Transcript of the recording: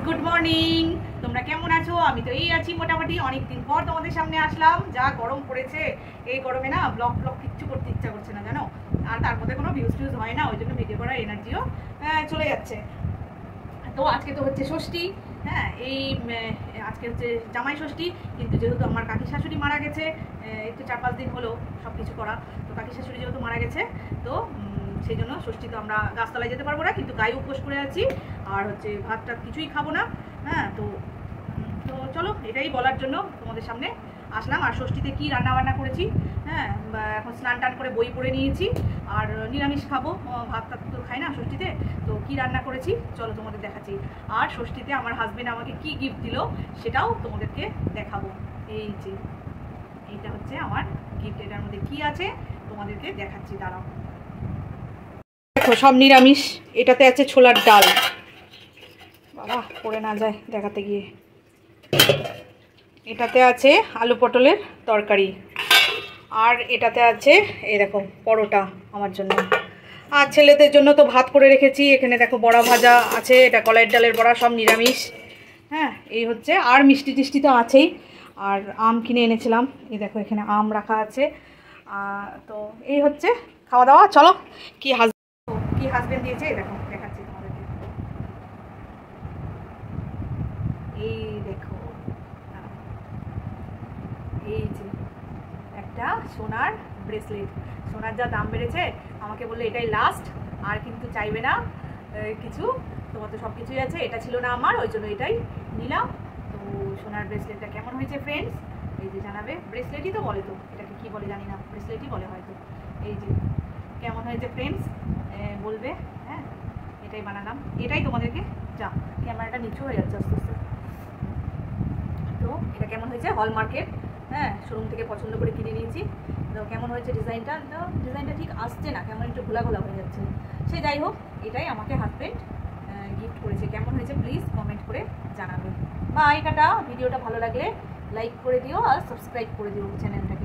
Good morning. তোমরা কেমন আছো? আমি তো এই আছি মোটামুটি। অনেকদিন পর তোমাদের সামনে আসলাম। যা গরম পড়েছে, এই গরমে না ব্লগ কিচ্ছু করতে ইচ্ছা করছে না জানো। আর তার মধ্যে কোনো ভিউজ টিউজ হয় না, ওই জন্য ভিডিও করার এনার্জিও চলে যাচ্ছে। তো আজকে তো হচ্ছে ষষ্ঠী। হ্যাঁ, এই আজকে হচ্ছে জামাই ষষ্ঠী। কিন্তু যেহেতু আমার কাকি শাশুড়ি মারা গেছে, একটু 4-5 দিন হলো সব কিছু করা। তো কাকি শাশুড়ি যেহেতু মারা গেছে, তো সেই জন্য ষষ্ঠী তো আমরা গাছতলায় যেতে পারবো না, কিন্তু গায়ে উপোস করে আছি। আর হচ্ছে ভাত টাত কিছুই খাবো না। হ্যাঁ, তো চলো এটাই বলার জন্য তোমাদের সামনে আসলাম। আর ষষ্ঠীতে কী রান্নাবান্না করেছি, হ্যাঁ, এখন স্নান টান করে বই পড়ে নিয়েছি। আর নিরামিষ খাবো, ভাত টাত তো খাই না ষষ্ঠীতে। তো কী রান্না করেছি চলো তোমাদের দেখাচ্ছি। আর ষষ্ঠীতে আমার হাজবেন্ড আমাকে কি গিফট দিল সেটাও তোমাদেরকে দেখাবো। এই যে এইটা হচ্ছে আমার গিফট, এটার মধ্যে কি আছে তোমাদেরকে দেখাচ্ছি, দাঁড়াও। দেখো সব নিরামিষ। এটাতে আছে ছোলার ডাল, বাবা পড়ে না যায় দেখাতে গিয়ে। এটাতে আছে আলু পটলের তরকারি। আর এটাতে আছে এই দেখো পরোটা আমার জন্য। আর ছেলেদের জন্য তো ভাত করে রেখেছি। এখানে দেখো বড়া ভাজা আছে, এটা কলাইয়ের ডালের বড়া, সব নিরামিষ। হ্যাঁ, এই হচ্ছে। আর মিষ্টি টিষ্টি তো আছেই। আর আম কিনে এনেছিলাম, এই দেখো এখানে আম রাখা আছে। তো এই হচ্ছে খাওয়া দাওয়া। চলো কি হাজবেন্ড দিয়েছে এই দেখো, দেখাচ্ছি তোমাদেরকে। এই দেখো, এই যে একটা সোনার ব্রেসলেট। সোনার যা দাম বেড়েছে, আমাকে বললে এটাই লাস্ট, আর কিন্তু চাইবে না কিছু। তোমার তো সব কিছুই আছে, এটা ছিল না আমার, ওই জন্য এটাই নিলাম। তো সোনার ব্রেসলেটটা কেমন হয়েছে ফ্রেন্ডস এই যে জানাবে। ব্রেসলেটই তো বলে, তো এটাকে কি বলে জানি না, ব্রেসলেটই বলে হয়তো। এই যে কেমন হয়েছে ফ্রেন্ডস বলবে। হ্যাঁ, এটাই বানালাম, এটাই তোমাদেরকে। যা ক্যামেরাটা নিচু হয়ে যাচ্ছে আস্তে আস্তে। তো এটা কেমন হয়েছে, হলমার্কের, হ্যাঁ, শোরুম থেকে পছন্দ করে কিনে নিয়েছি। তো কেমন হয়েছে ডিজাইনটা, তো ডিজাইনটা ঠিক আসছে না, কেমন একটু ঘোলা ঘোলা হয়ে যাচ্ছে। সে যাই হোক, এটাই আমাকে হাজবেন্ড গিফট করেছে। কেমন হয়েছে প্লিজ কমেন্ট করে জানাবে। বাই টাটা। ভিডিওটা ভালো লাগলে লাইক করে দিও আর সাবস্ক্রাইব করে দিও চ্যানেলটাকে।